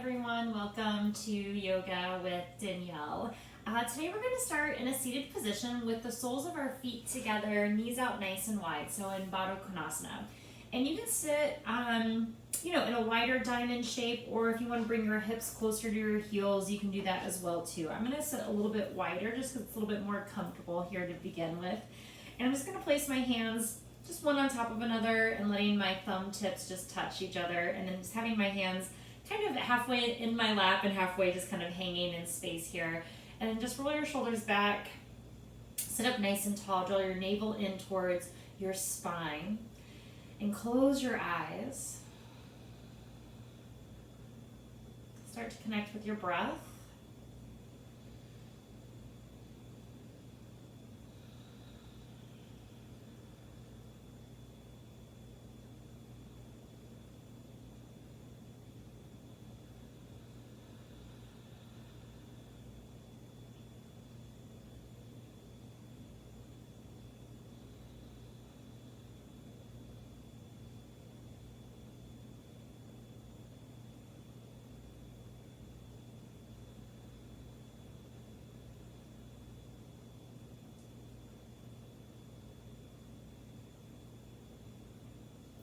everyone, welcome to Yoga with Danielle. Today we're going to start in a seated position with the soles of our feet together, knees out nice and wide, so in Baddha Konasana. And you can sit, in a wider diamond shape, or if you want to bring your hips closer to your heels, you can do that as well too. I'm going to sit a little bit wider just because it's a little bit more comfortable here to begin with. And I'm just going to place my hands just one on top of another and letting my thumb tips just touch each other, and then just having my hands kind of halfway in my lap and halfway just kind of hanging in space here. And then just roll your shoulders back, sit up nice and tall, draw your navel in towards your spine, and close your eyes. Start to connect with your breath.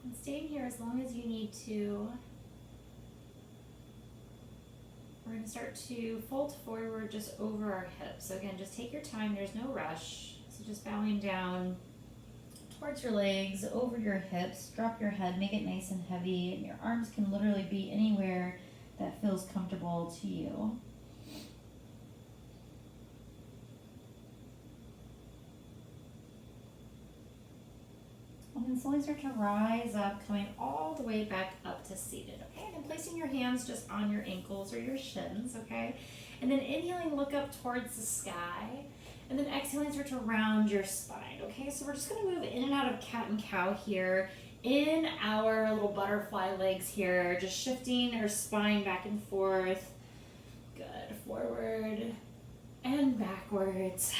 And staying here as long as you need to. We're going to start to fold forward just over our hips. So again, just take your time, there's no rush. So just bowing down towards your legs, over your hips, drop your head, make it nice and heavy, and your arms can literally be anywhere that feels comfortable to you. And then slowly start to rise up, coming all the way back up to seated, okay? And then placing your hands just on your ankles or your shins, okay? And then inhaling, look up towards the sky. And then exhaling, start to round your spine, okay? So we're just gonna move in and out of cat and cow here in our little butterfly legs here, just shifting our spine back and forth. Good, forward and backwards.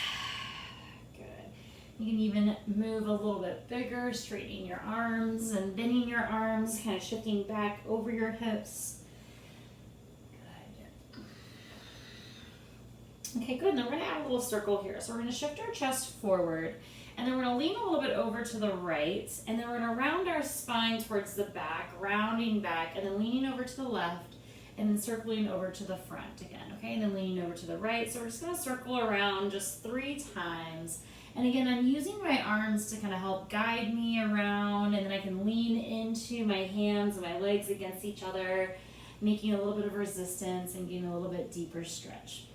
You can even move a little bit bigger, straightening your arms and bending your arms, kind of shifting back over your hips. Good. Okay, good. Now we're going to add a little circle here. So we're going to shift our chest forward, and then we're going to lean a little bit over to the right, and then we're going to round our spine towards the back, rounding back, and then leaning over to the left, and then circling over to the front again, okay? And then leaning over to the right. So we're just going to circle around just 3 times. And again, I'm using my arms to kind of help guide me around, and then I can lean into my hands and my legs against each other, making a little bit of resistance and getting a little bit deeper stretch.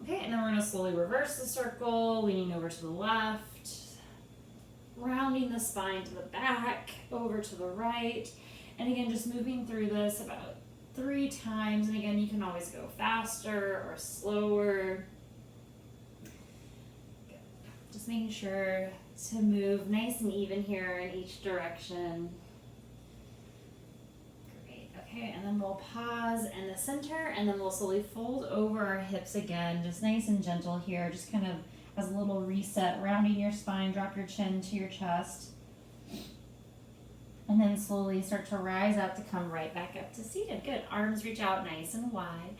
Okay, and then we're going to slowly reverse the circle, leaning over to the left, rounding the spine to the back, over to the right, and again, just moving through this about 3 times. And again, you can always go faster or slower. Just making sure to move nice and even here in each direction. Great, okay, and then we'll pause in the center, and then we'll slowly fold over our hips again, just nice and gentle here, just kind of as a little reset, rounding your spine, drop your chin to your chest. And then slowly start to rise up to come right back up to seated. Good, arms reach out nice and wide.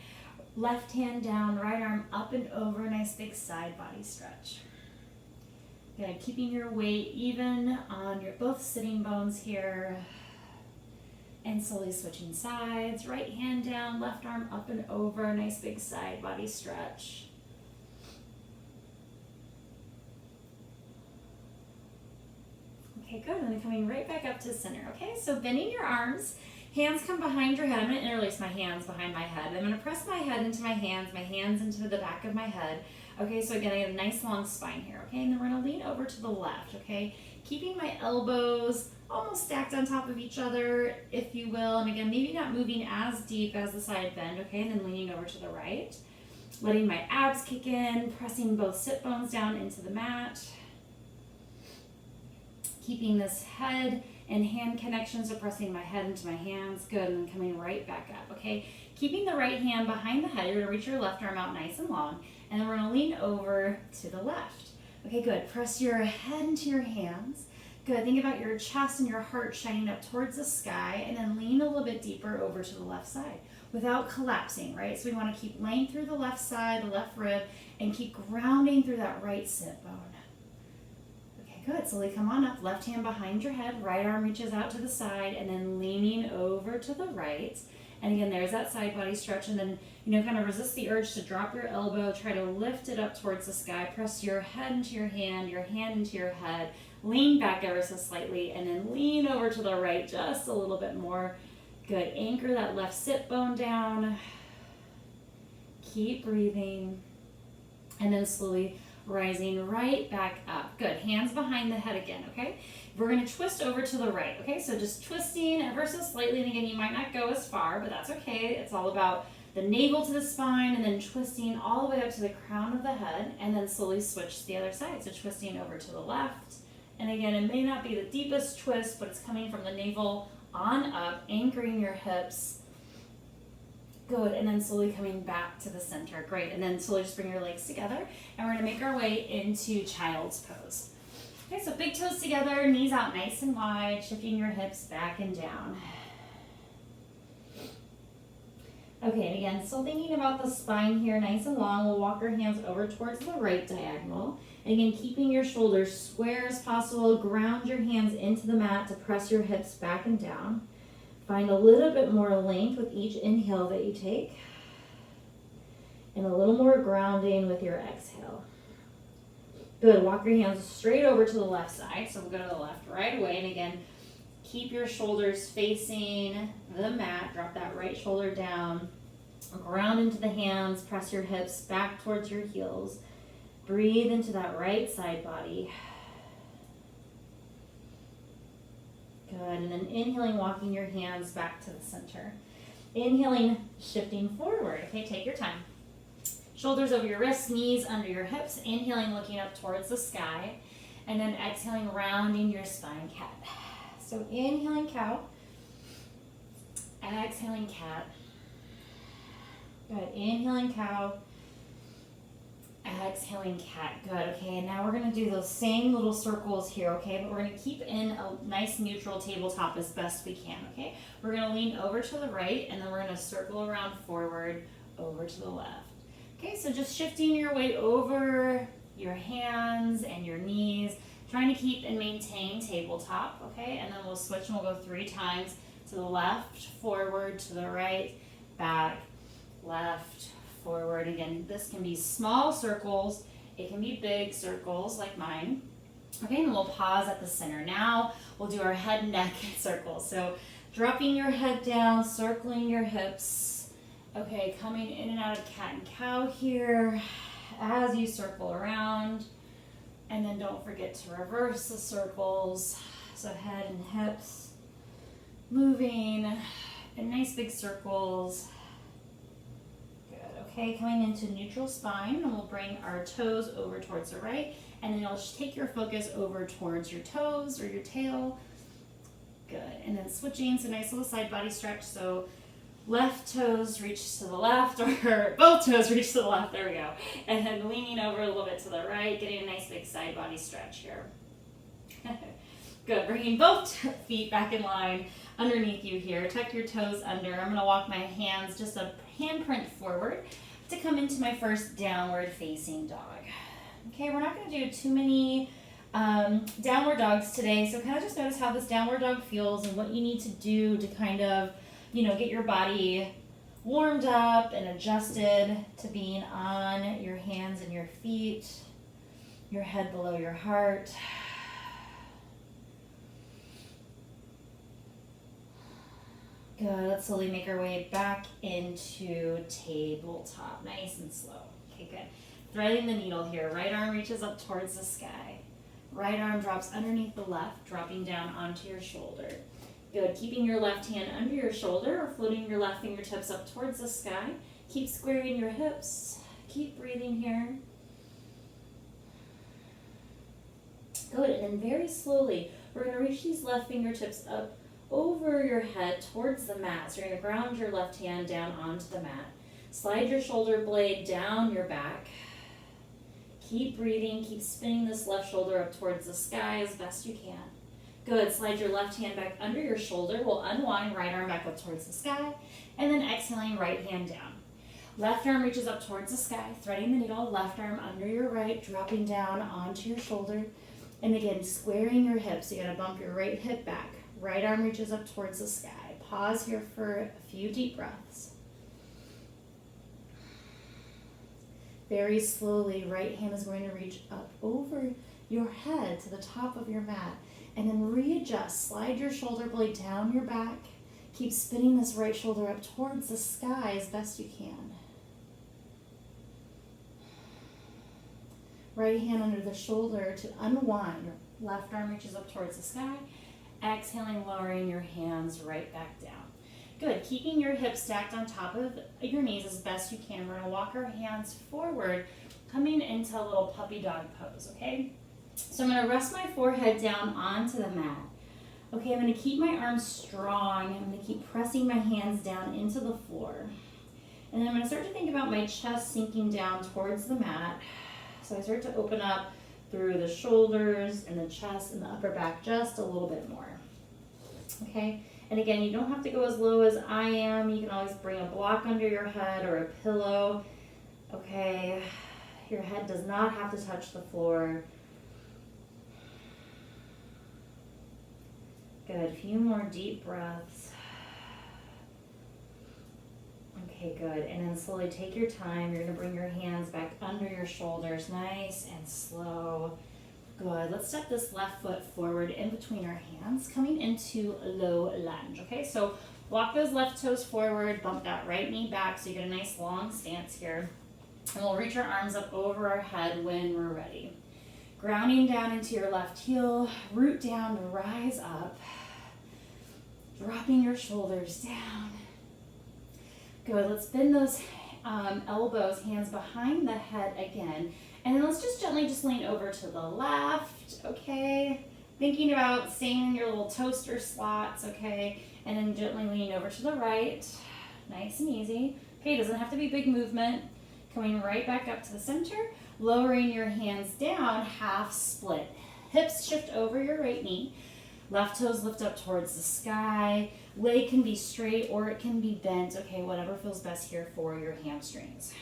Left hand down, right arm up and over, nice big side body stretch. Good, keeping your weight even on your both sitting bones here. And slowly switching sides, right hand down, left arm up and over, nice big side body stretch. Okay, good, and then coming right back up to center, okay? So bending your arms, hands come behind your head. I'm gonna interlace my hands behind my head. I'm gonna press my head into my hands into the back of my head. Okay, so again, I have a nice long spine here, okay? And then we're gonna lean over to the left, okay? Keeping my elbows almost stacked on top of each other, if you will. And again, maybe not moving as deep as the side bend, okay? And then leaning over to the right. Letting my abs kick in, pressing both sit bones down into the mat. Keeping this head and hand connection, so pressing my head into my hands. Good, and then coming right back up, okay? Keeping the right hand behind the head, you're gonna reach your left arm out nice and long, and then we're gonna lean over to the left. Okay, good, press your head into your hands. Good, think about your chest and your heart shining up towards the sky, and then lean a little bit deeper over to the left side. without collapsing, right? So we want to keep length through the left side, the left rib, and keep grounding through that right sit bone. Okay, good. Slowly come on up, left hand behind your head, right arm reaches out to the side, and then leaning over to the right. And again, there's that side body stretch, and then, kind of resist the urge to drop your elbow, try to lift it up towards the sky, press your head into your hand into your head, lean back ever so slightly, and then lean over to the right just a little bit more. Good. Anchor that left sit bone down. Keep breathing. And then slowly rising right back up. Good. Hands behind the head again, okay? We're going to twist over to the right, okay? So just twisting ever so slightly. And again, you might not go as far, but that's okay. It's all about the navel to the spine and then twisting all the way up to the crown of the head, and then slowly switch to the other side. So twisting over to the left. And again, it may not be the deepest twist, but it's coming from the navel on up, anchoring your hips. Good, and then slowly coming back to the center. Great, and then slowly just bring your legs together, and we're gonna make our way into child's pose. Okay, so big toes together, knees out nice and wide, shifting your hips back and down. Okay, and again, still thinking about the spine here, nice and long. We'll walk our hands over towards the right diagonal. And again, keeping your shoulders square as possible. Ground your hands into the mat to press your hips back and down. Find a little bit more length with each inhale that you take. And a little more grounding with your exhale. Good, walk your hands straight over to the left side. So we'll go to the left right away. And again, keep your shoulders facing the mat. Drop that right shoulder down. Ground into the hands. Press your hips back towards your heels. Breathe into that right side body. Good. And then inhaling, walking your hands back to the center. Inhaling, shifting forward. Okay, take your time. Shoulders over your wrists, knees under your hips. Inhaling, looking up towards the sky. And then exhaling, rounding your spine, cat. So inhaling, cow. Exhaling, cat. Good. Inhaling, cow. Exhaling, cat. Good. Okay, and now we're going to do those same little circles here, okay? But we're going to keep in a nice neutral tabletop as best we can, okay? We're going to lean over to the right, and then we're going to circle around forward over to the left. Okay, so just shifting your weight over your hands and your knees, trying to keep and maintain tabletop, okay? And then we'll switch and we'll go 3 times to the left, forward, to the right, back, left, forward. Again, this can be small circles. It can be big circles like mine. Okay, and we'll pause at the center. Now we'll do our head, neck circles. So dropping your head down, circling your hips. Okay, coming in and out of cat and cow here as you circle around. And then don't forget to reverse the circles. So head and hips moving in nice big circles. Good. Okay, coming into neutral spine, and we'll bring our toes over towards the right, and then you'll just take your focus over towards your toes or your tail. Good. And then switching, so nice little side body stretch. So left toes reach to the left, or both toes reach to the left, there we go. And then leaning over a little bit to the right, getting a nice big side body stretch here. Good, bringing both feet back in line underneath you here. Tuck your toes under. I'm gonna walk my hands just a handprint forward to come into my first downward facing dog. Okay, we're not gonna do too many downward dogs today, so kind of just notice how this downward dog feels and what you need to do to kind of, get your body warmed up and adjusted to being on your hands and your feet, your head below your heart. Good, let's slowly make our way back into tabletop, nice and slow. Okay, good. Threading the needle here, right arm reaches up towards the sky. Right arm drops underneath the left, dropping down onto your shoulder. Good, keeping your left hand under your shoulder or floating your left fingertips up towards the sky. Keep squaring your hips. Keep breathing here. Good, and then very slowly, we're going to reach these left fingertips up over your head towards the mat. So you're going to ground your left hand down onto the mat. Slide your shoulder blade down your back. Keep breathing. Keep spinning this left shoulder up towards the sky as best you can. Good, slide your left hand back under your shoulder. We'll unwind, right arm back up towards the sky, and then exhaling, right hand down. Left arm reaches up towards the sky, threading the needle, left arm under your right, dropping down onto your shoulder. And again, squaring your hips. You gotta bump your right hip back. Right arm reaches up towards the sky. Pause here for a few deep breaths. Very slowly, right hand is going to reach up over your head to the top of your mat. And then readjust. Slide your shoulder blade down your back. Keep spinning this right shoulder up towards the sky as best you can. Right hand under the shoulder to unwind. Left arm reaches up towards the sky. Exhaling, lowering your hands right back down. Good. Keeping your hips stacked on top of your knees as best you can. We're going to walk our hands forward, coming into a little puppy dog pose, okay? So I'm going to rest my forehead down onto the mat. Okay, I'm going to keep my arms strong. I'm going to keep pressing my hands down into the floor. And then I'm going to start to think about my chest sinking down towards the mat. So I start to open up through the shoulders and the chest and the upper back just a little bit more. Okay, and again, you don't have to go as low as I am. You can always bring a block under your head or a pillow. Okay, your head does not have to touch the floor. Good, a few more deep breaths. Okay, good, and then slowly take your time. You're gonna bring your hands back under your shoulders, nice and slow. Good, let's step this left foot forward in between our hands, coming into a low lunge, okay? So walk those left toes forward, bump that right knee back so you get a nice long stance here. And we'll reach our arms up over our head when we're ready. Grounding down into your left heel, root down to rise up. Dropping your shoulders down. Good, let's bend those elbows, hands behind the head again. And then let's just gently lean over to the left, okay? Thinking about staying in your little toaster slots, okay? And then gently lean over to the right, nice and easy. Okay, doesn't have to be big movement. Coming right back up to the center, lowering your hands down, half split. Hips shift over your right knee. Left toes lift up towards the sky. Leg can be straight or it can be bent. Okay, whatever feels best here for your hamstrings.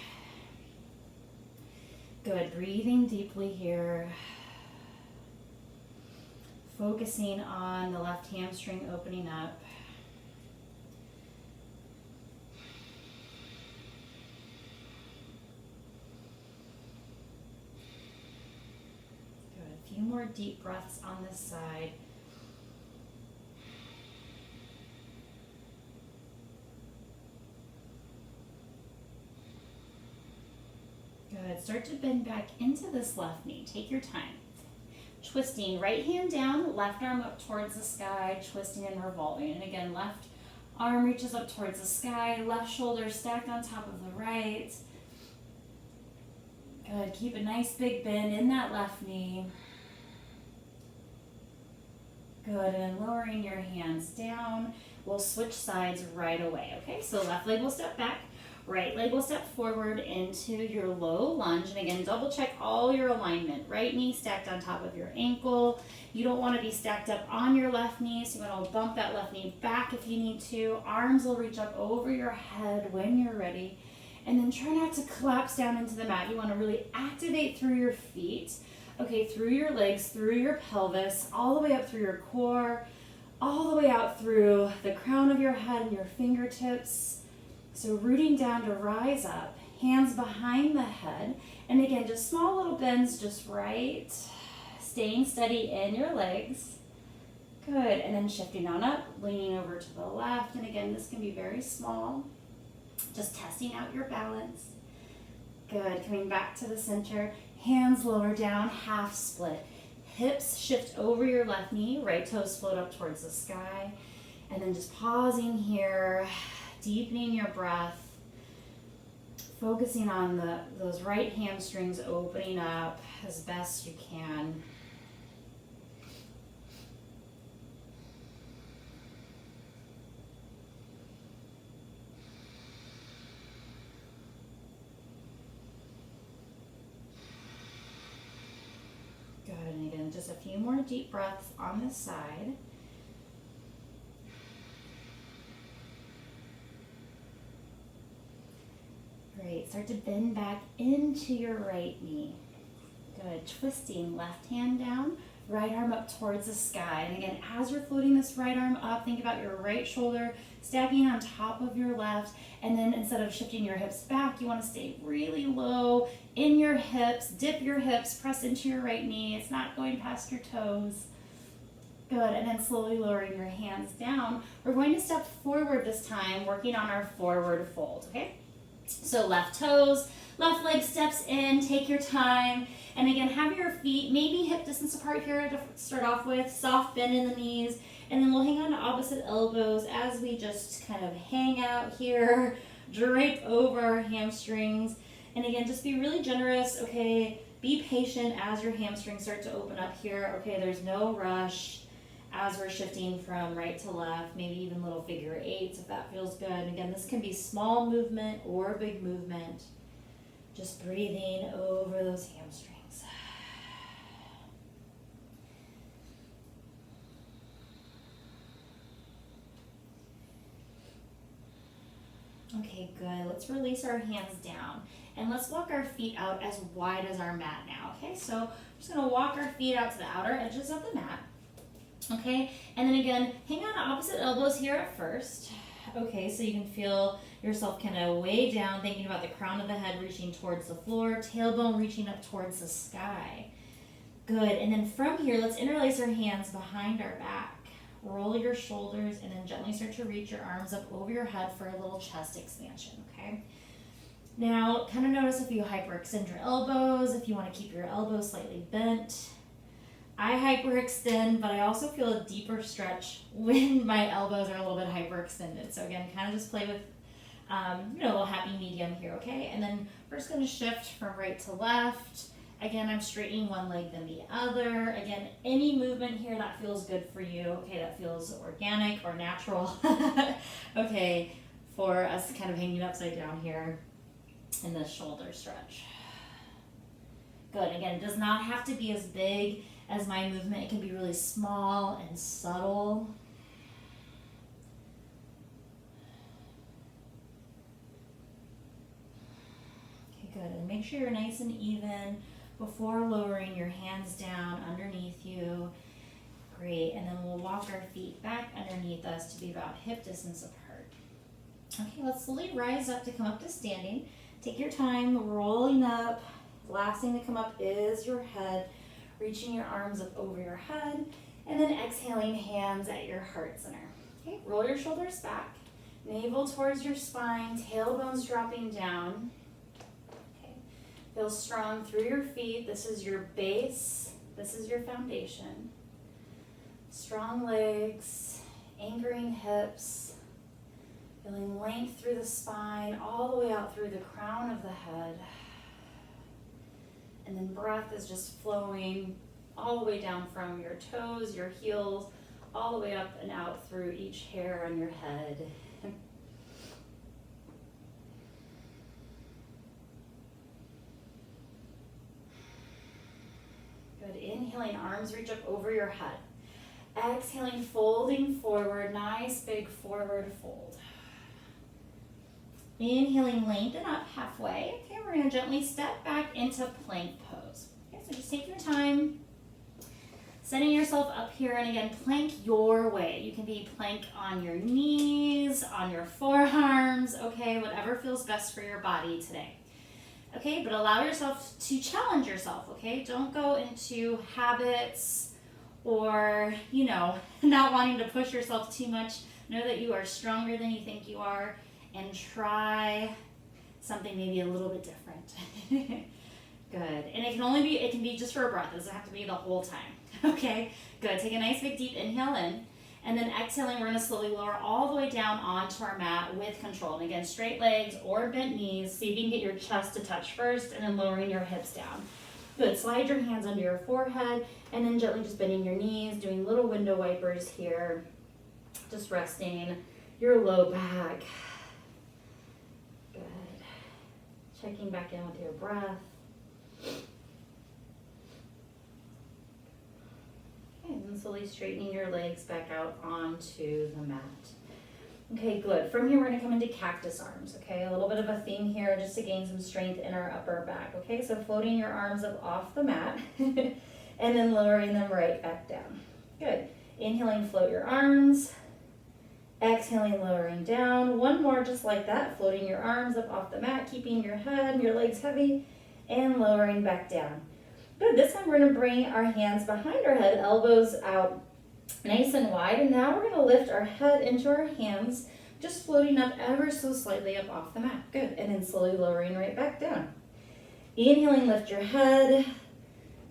Good, breathing deeply here. Focusing on the left hamstring opening up. Good, a few more deep breaths on this side. Good. Start to bend back into this left knee. Take your time. Twisting, right hand down, left arm up towards the sky, twisting and revolving. And again, left arm reaches up towards the sky, left shoulder stacked on top of the right. Good. Keep a nice big bend in that left knee. Good. And lowering your hands down. We'll switch sides right away. Okay, so left leg will step back. Right leg will step forward into your low lunge. And again, double check all your alignment. Right knee stacked on top of your ankle. You don't want to be stacked up on your left knee, so you want to bump that left knee back if you need to. Arms will reach up over your head when you're ready. And then try not to collapse down into the mat. You want to really activate through your feet. Okay, through your legs, through your pelvis, all the way up through your core, all the way out through the crown of your head and your fingertips. So rooting down to rise up, hands behind the head. And again, just small little bends just right. Staying steady in your legs. Good, and then shifting on up, leaning over to the left. And again, this can be very small. Just testing out your balance. Good, coming back to the center. Hands lower down, half split. Hips shift over your left knee, right toes float up towards the sky. And then just pausing here. Deepening your breath, focusing on those right hamstrings opening up as best you can. Good, and again, just a few more deep breaths on this side. Great. Start to bend back into your right knee. Good. Twisting, left hand down, right arm up towards the sky. And again, as you're floating this right arm up, think about your right shoulder stacking on top of your left. And then instead of shifting your hips back, you want to stay really low in your hips. Dip your hips, press into your right knee. It's not going past your toes. Good. And then slowly lowering your hands down. We're going to step forward this time, working on our forward fold, okay? So left toes, left leg steps in, take your time. And again, have your feet maybe hip distance apart here to start off with, soft bend in the knees. And then we'll hang on to opposite elbows as we just kind of hang out here, drape over our hamstrings. And again, just be really generous, okay? Be patient as your hamstrings start to open up here. Okay, there's no rush as we're shifting from right to left, maybe even little figure eights if that feels good. And again, this can be small movement or big movement. Just breathing over those hamstrings. Okay, good. Let's release our hands down and let's walk our feet out as wide as our mat now. Okay, so I'm just going to walk our feet out to the outer edges of the mat. Okay, and then again, hang on to opposite elbows here at first. Okay, so you can feel yourself kind of way down, thinking about the crown of the head reaching towards the floor, tailbone reaching up towards the sky. Good, and then from here, let's interlace our hands behind our back. Roll your shoulders and then gently start to reach your arms up over your head for a little chest expansion, okay? Now, kind of notice if you hyperextend your elbows, if you want to keep your elbows slightly bent. I hyperextend, but I also feel a deeper stretch when my elbows are a little bit hyperextended. So again, kind of just play with, a little happy medium here, okay? And then we're just going to shift from right to left. Again, I'm straightening one leg then the other. Again, any movement here that feels good for you, okay, that feels organic or natural, okay, for us kind of hanging upside down here in the shoulder stretch. Good, again, it does not have to be as big as my movement. It can be really small and subtle. Okay, good, and make sure you're nice and even before lowering your hands down underneath you. Great, and then we'll walk our feet back underneath us to be about hip distance apart. Okay, let's slowly rise up to come up to standing. Take your time rolling up. Last thing to come up is your head, reaching your arms up over your head, and then exhaling, hands at your heart center. Okay, roll your shoulders back, navel towards your spine, tailbones dropping down. Okay, feel strong through your feet. This is your base. This is your foundation. Strong legs, anchoring hips, feeling length through the spine, all the way out through the crown of the head. And then breath is just flowing all the way down from your toes, your heels, all the way up and out through each hair on your head. Good. Inhaling, arms reach up over your head. Exhaling, folding forward, nice big forward fold. Inhaling, lengthen up halfway. Okay, we're going to gently step back into plank pose. Okay, so just take your time, setting yourself up here, and again, plank your way. You can be plank on your knees, on your forearms, okay, whatever feels best for your body today. Okay, but allow yourself to challenge yourself, okay? Don't go into habits or, not wanting to push yourself too much. Know that you are stronger than you think you are, and try something maybe a little bit different. Good. And it can be just for a breath. It doesn't have to be the whole time. Okay, good. Take a nice big deep inhale in, and then exhaling, we're going to slowly lower all the way down onto our mat with control. And again, straight legs or bent knees, so you can get your chest to touch first, and then lowering your hips down. Good. Slide your hands under your forehead, and then gently just bending your knees, doing little window wipers here, just resting your low back. Good. Checking back in with your breath. slowly straightening your legs back out onto the mat. Okay, good. From here, we're gonna come into cactus arms, okay? A little bit of a theme here just to gain some strength in our upper back, okay? So floating your arms up off the mat and then lowering them right back down. Good. Inhaling, float your arms. Exhaling, lowering down. One more just like that, floating your arms up off the mat, keeping your head and your legs heavy, and lowering back down. Good. This time we're gonna bring our hands behind our head, elbows out nice and wide, and now we're going to lift our head into our hands, just floating up ever so slightly up off the mat. Good. And then slowly lowering right back down. Inhaling, lift your head,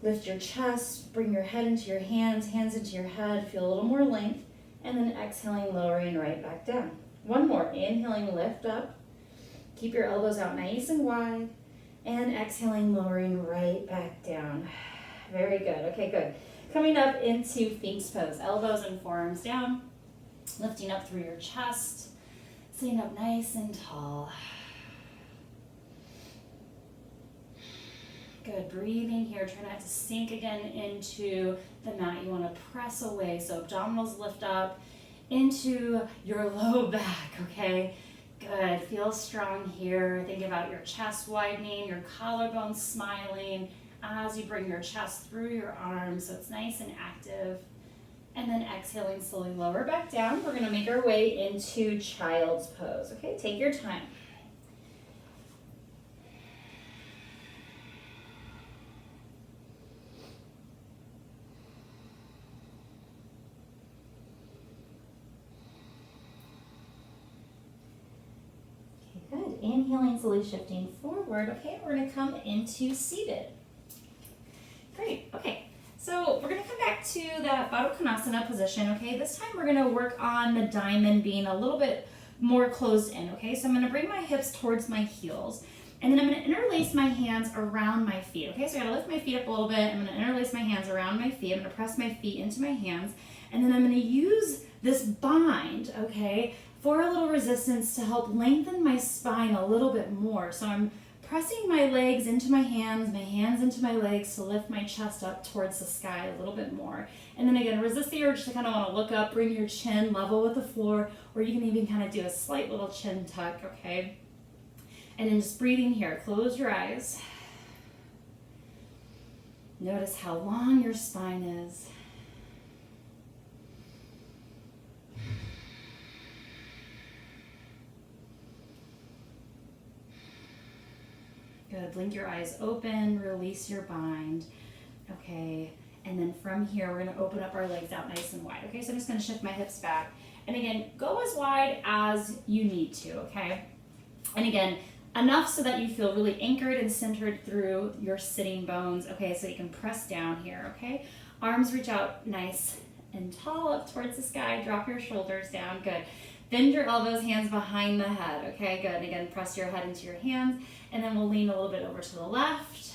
lift your chest, bring your head into your hands, hands into your head, feel a little more length, and then exhaling, lowering right back down. One more. Inhaling, lift up, keep your elbows out nice and wide, and exhaling, lowering right back down. Very good. Okay, good. Coming up into Sphinx pose, elbows and forearms down, lifting up through your chest, sitting up nice and tall. Good, breathing here, try not to sink again into the mat. You want to press away, so abdominals lift up into your low back, okay? Good, feel strong here. Think about your chest widening, your collarbones smiling, as you bring your chest through your arms so it's nice and active. And then exhaling, slowly lower back down. We're gonna make our way into child's pose, okay? Take your time. Okay, good. Inhaling, slowly shifting forward. Okay, we're gonna come into seated. Great, okay. So we're gonna come back to that Baddha Konasana position, okay? This time we're gonna work on the diamond being a little bit more closed in, okay? So I'm gonna bring my hips towards my heels, and then I'm gonna interlace my hands around my feet, okay? So I gotta lift my feet up a little bit, I'm gonna interlace my hands around my feet, I'm gonna press my feet into my hands, and then I'm gonna use this bind, okay, for a little resistance to help lengthen my spine a little bit more. So I'm pressing my legs into my hands into my legs to lift my chest up towards the sky a little bit more. And then again, resist the urge to kind of want to look up, bring your chin level with the floor, or you can even kind of do a slight little chin tuck, okay? And then just breathing here, close your eyes. Notice how long your spine is. Good, blink your eyes open, release your bind. Okay, and then from here, we're gonna open up our legs out nice and wide. Okay, so I'm just gonna shift my hips back. And again, go as wide as you need to, okay? And again, enough so that you feel really anchored and centered through your sitting bones. Okay, so you can press down here, okay? Arms reach out nice and tall up towards the sky. Drop your shoulders down, good. Bend your elbows, hands behind the head, okay, good. And again, press your head into your hands, and then we'll lean a little bit over to the left.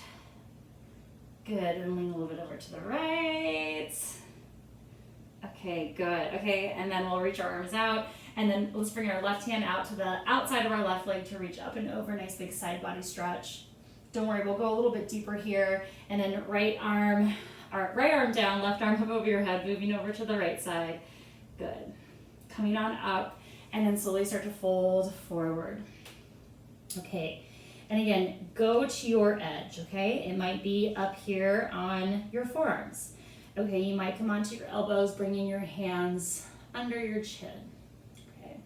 Good, and lean a little bit over to the right. Okay, good, okay, and then we'll reach our arms out, and then let's bring our left hand out to the outside of our left leg to reach up and over, nice big side body stretch. Don't worry, we'll go a little bit deeper here, and then right arm down, left arm up over your head, moving over to the right side. Good, coming on up, and then slowly start to fold forward. Okay, and again, go to your edge, okay? It might be up here on your forearms. Okay, you might come onto your elbows, bringing your hands under your chin. Okay,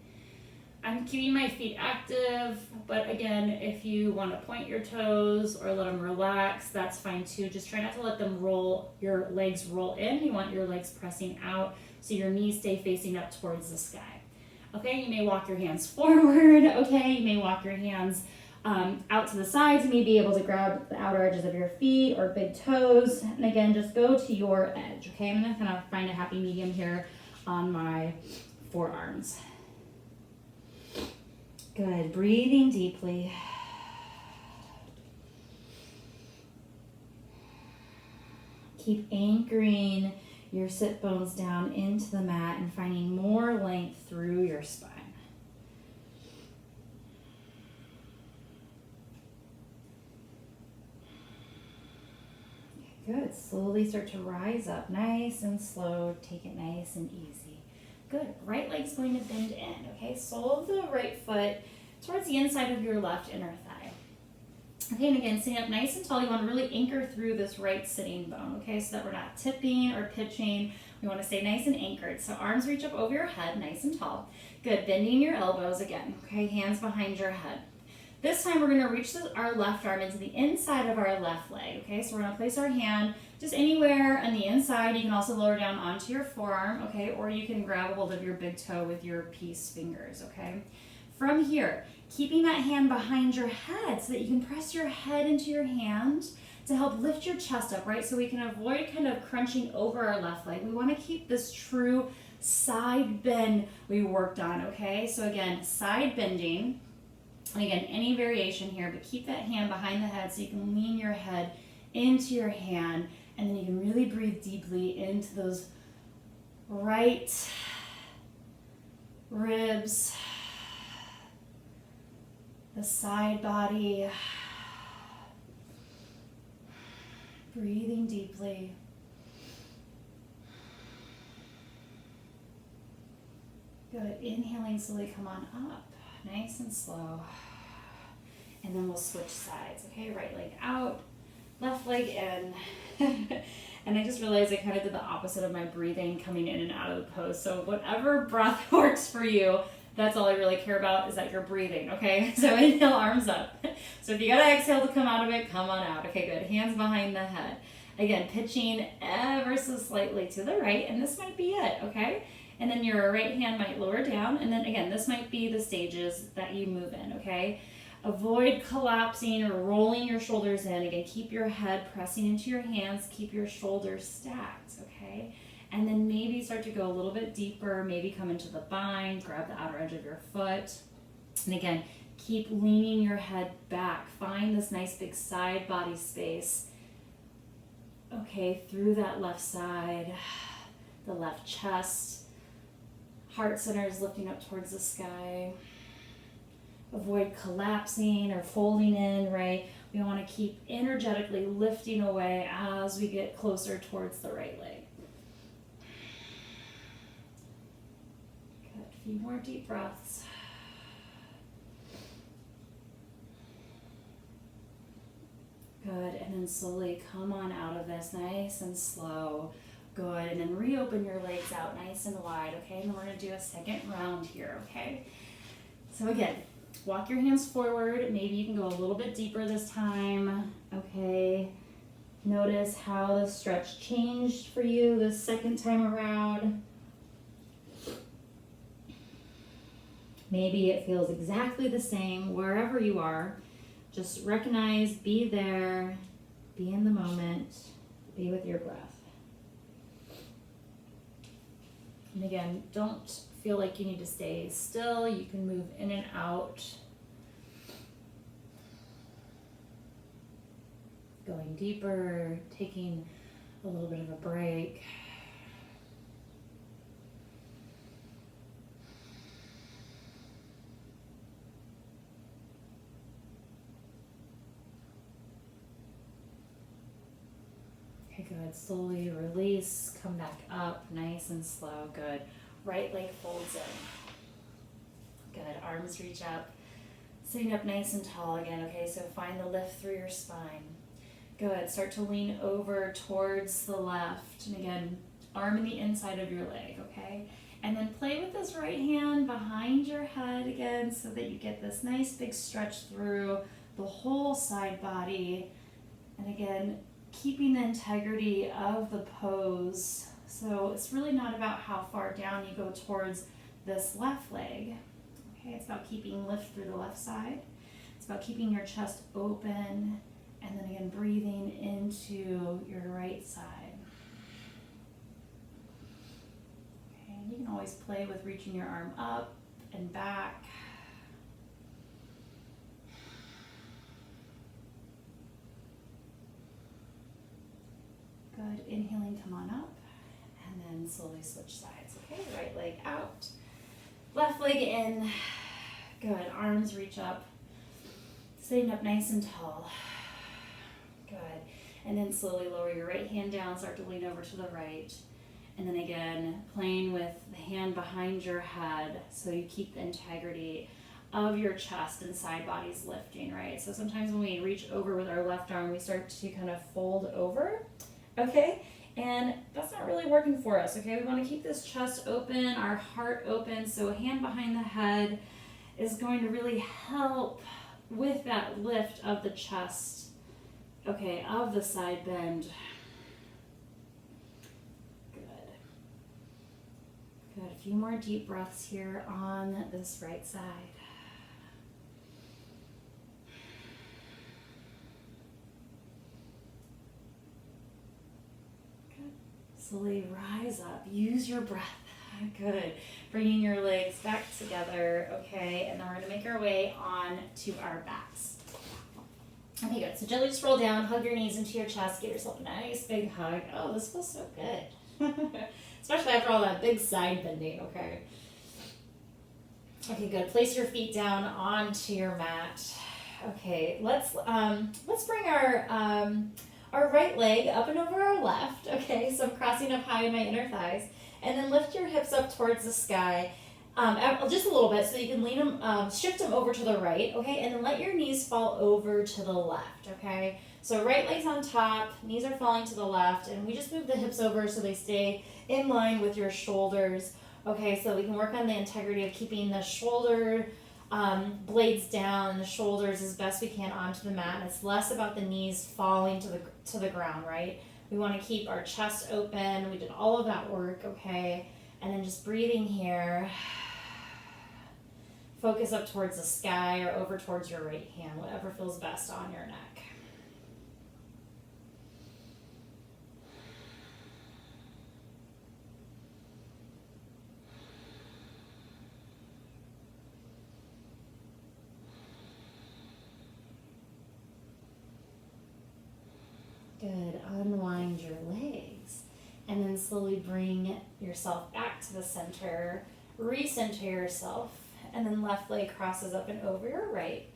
I'm keeping my feet active, but again, if you want to point your toes or let them relax, that's fine too. Just try not to let them roll, your legs roll in. You want your legs pressing out so your knees stay facing up towards the sky. Okay, you may walk your hands forward, okay? You may walk your hands out to the sides. You may be able to grab the outer edges of your feet or big toes. And again, just go to your edge, okay? I'm gonna kind of find a happy medium here on my forearms. Good, breathing deeply. Keep anchoring your sit bones down into the mat and finding more length through your spine. Good. Slowly start to rise up, nice and slow. Take it nice and easy. Good. Right leg's going to bend in, okay? Sole of the right foot towards the inside of your left inner thigh. Okay, and again, sitting up nice and tall. You want to really anchor through this right sitting bone, okay, so that we're not tipping or pitching. We want to stay nice and anchored. So arms reach up over your head, nice and tall. Good. Bending your elbows again, okay? Hands behind your head. This time we're going to reach our left arm into the inside of our left leg, okay? So we're going to place our hand just anywhere on the inside. You can also lower down onto your forearm, okay? Or you can grab a hold of your big toe with your peace fingers, okay? From here, keeping that hand behind your head so that you can press your head into your hand to help lift your chest up, right? So we can avoid kind of crunching over our left leg. We want to keep this true side bend we worked on, okay? So again, side bending. And again, any variation here, but keep that hand behind the head so you can lean your head into your hand, and then you can really breathe deeply into those right ribs, the side body. Breathing deeply. Good. Inhaling, slowly come on up. Nice and slow. And then we'll switch sides, okay? Right leg out, left leg in. And I just realized I kind of did the opposite of my breathing coming in and out of the pose. So whatever breath works for you, that's all I really care about, is that you're breathing, okay? So inhale, arms up. So if you gotta exhale to come out of it, come on out. Okay, good. Hands behind the head. Again, pitching ever so slightly to the right, and this might be it, okay? And then your right hand might lower down, and then again, this might be the stages that you move in, okay? Avoid collapsing or rolling your shoulders in. Again, keep your head pressing into your hands, keep your shoulders stacked, okay? And then maybe start to go a little bit deeper, maybe come into the bind, grab the outer edge of your foot. And again, keep leaning your head back. Find this nice big side body space, okay, through that left side, the left chest. Heart center is lifting up towards the sky. Avoid collapsing or folding in, right? We want to keep energetically lifting away as we get closer towards the right leg. Good. A few more deep breaths. Good. And then slowly come on out of this, nice and slow. Good, and then reopen your legs out nice and wide, okay? And then we're gonna do a second round here, okay? So again, walk your hands forward. Maybe you can go a little bit deeper this time, okay? Notice how the stretch changed for you the second time around. Maybe it feels exactly the same wherever you are. Just recognize, be there, be in the moment, be with your breath. And again, don't feel like you need to stay still. You can move in and out. Going deeper, taking a little bit of a break. Okay, good. Slowly release, come back up, nice and slow. Good. Right leg folds in. Good. Arms reach up. Sitting up nice and tall again, okay? So find the lift through your spine. Good. Start to lean over towards the left. And again, arm in the inside of your leg, okay? And then play with this right hand behind your head again so that you get this nice big stretch through the whole side body. And again, keeping the integrity of the pose. So it's really not about how far down you go towards this left leg. Okay, it's about keeping lift through the left side. It's about keeping your chest open, and then again breathing into your right side. Okay, and you can always play with reaching your arm up and back. Good. Inhaling, come on up, and then slowly switch sides. Okay, right leg out, left leg in. Good. Arms reach up, sitting up nice and tall. Good. And then slowly lower your right hand down, start to lean over to the right. And then again, playing with the hand behind your head so you keep the integrity of your chest and side bodies lifting, right? So sometimes when we reach over with our left arm, we start to kind of fold over, okay? And that's not really working for us, okay? We want to keep this chest open, our heart open, so a hand behind the head is going to really help with that lift of the chest, okay, of the side bend. Good. Good. A few more deep breaths here on this right side. Good. Slowly rise up. Use your breath. Good. Bringing your legs back together, okay? And then we're going to make our way on to our backs. Okay, good. So gently just roll down, hug your knees into your chest, give yourself a nice big hug. Oh, this feels so good. Especially after all that big side bending, okay? Okay, good. Place your feet down onto your mat. Okay, let's bring our right leg up and over our left, okay? So I'm crossing up high in my inner thighs. And then lift your hips up towards the sky, just a little bit, so you can lean them, shift them over to the right, okay? And then let your knees fall over to the left, okay? So right leg's on top, knees are falling to the left, and we just move the hips over so they stay in line with your shoulders, okay? So we can work on the integrity of keeping the shoulder blades down and the shoulders as best we can onto the mat. And it's less about the knees falling to the ground, right? We want to keep our chest open. We did all of that work, okay? And then just breathing here. Focus up towards the sky or over towards your right hand, whatever feels best on your neck. Good. Unwind your legs. And then slowly bring yourself back to the center. Recenter yourself. And then left leg crosses up and over your right.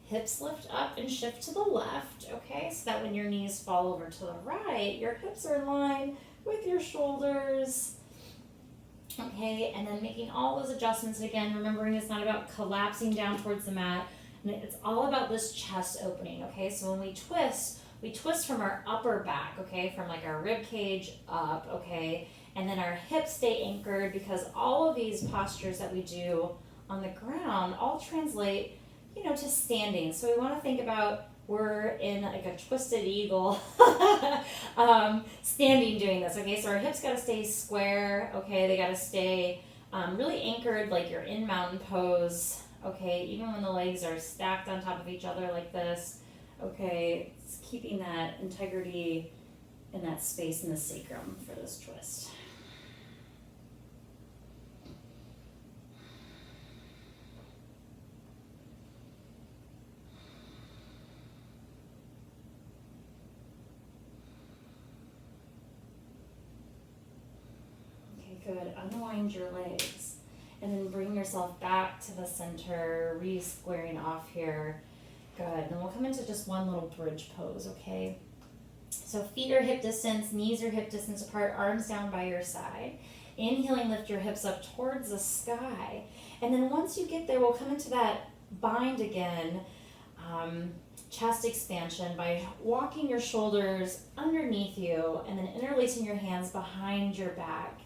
Hips lift up and shift to the left. Okay, so that when your knees fall over to the right, your hips are in line with your shoulders. Okay, and then making all those adjustments again, remembering it's not about collapsing down towards the mat. And it's all about this chest opening. Okay, so when we twist from our upper back, okay, from like our rib cage up, okay, and then our hips stay anchored because all of these postures that we do on the ground all translate, to standing. So we want to think about we're in like a twisted eagle standing doing this, okay, so our hips got to stay square, okay, they got to stay really anchored like you're in mountain pose, okay, even when the legs are stacked on top of each other like this. Okay, it's keeping that integrity in that space in the sacrum for this twist. Okay, good. Unwind your legs and then bring yourself back to the center, re-squaring off here. Good. Then we'll come into just one little bridge pose, okay? So feet are hip distance, knees are hip distance apart, arms down by your side. Inhaling, lift your hips up towards the sky. And then once you get there, we'll come into that bind again, chest expansion by walking your shoulders underneath you and then interlacing your hands behind your back.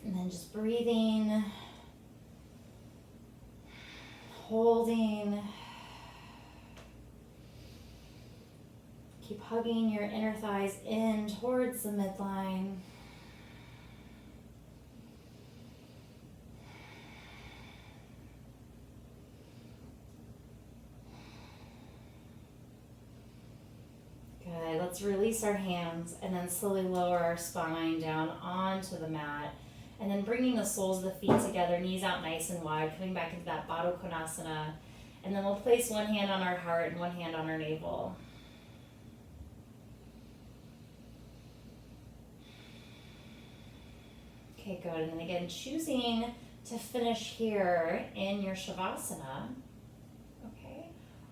And then just breathing, holding, keep hugging your inner thighs in towards the midline. Good, let's release our hands and then slowly lower our spine down onto the mat. And then bringing the soles of the feet together, knees out nice and wide, coming back into that Baddha Konasana. And then we'll place one hand on our heart and one hand on our navel. Okay, good. And then again, choosing to finish here in your Shavasana.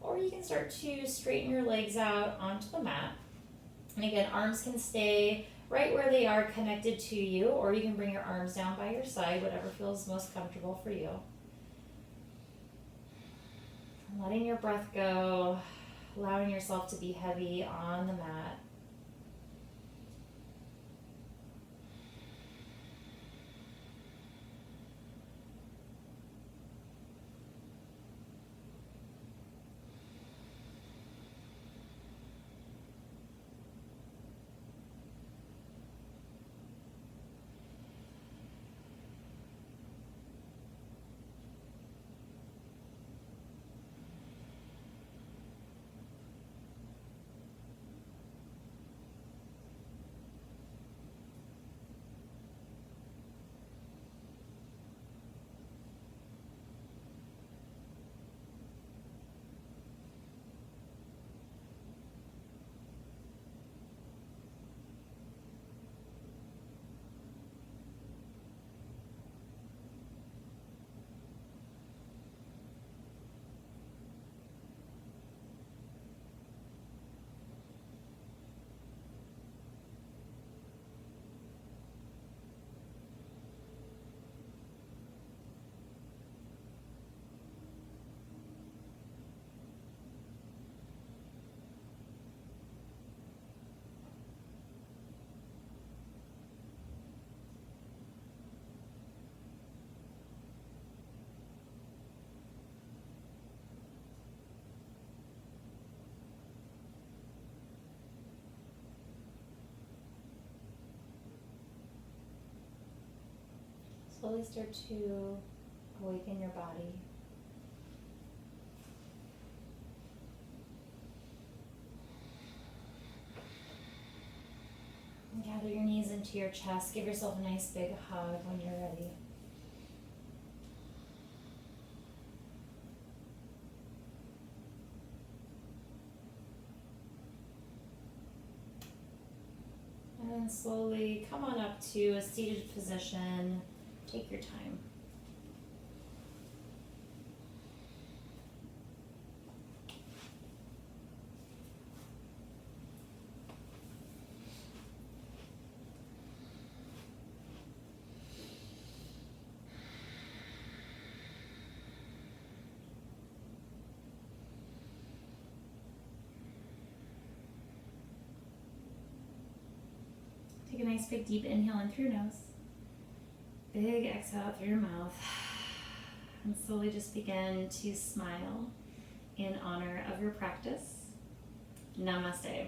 or you can start to straighten your legs out onto the mat. And again, arms can stay right where they are connected to you, or you can bring your arms down by your side, whatever feels most comfortable for you. Letting your breath go, allowing yourself to be heavy on the mat. Slowly start to awaken your body. Gather your knees into your chest. Give yourself a nice big hug when you're ready. And then slowly come on up to a seated position. Take your time. Take a nice big deep inhale in through your nose. Big exhale out through your mouth. And slowly just begin to smile in honor of your practice. Namaste.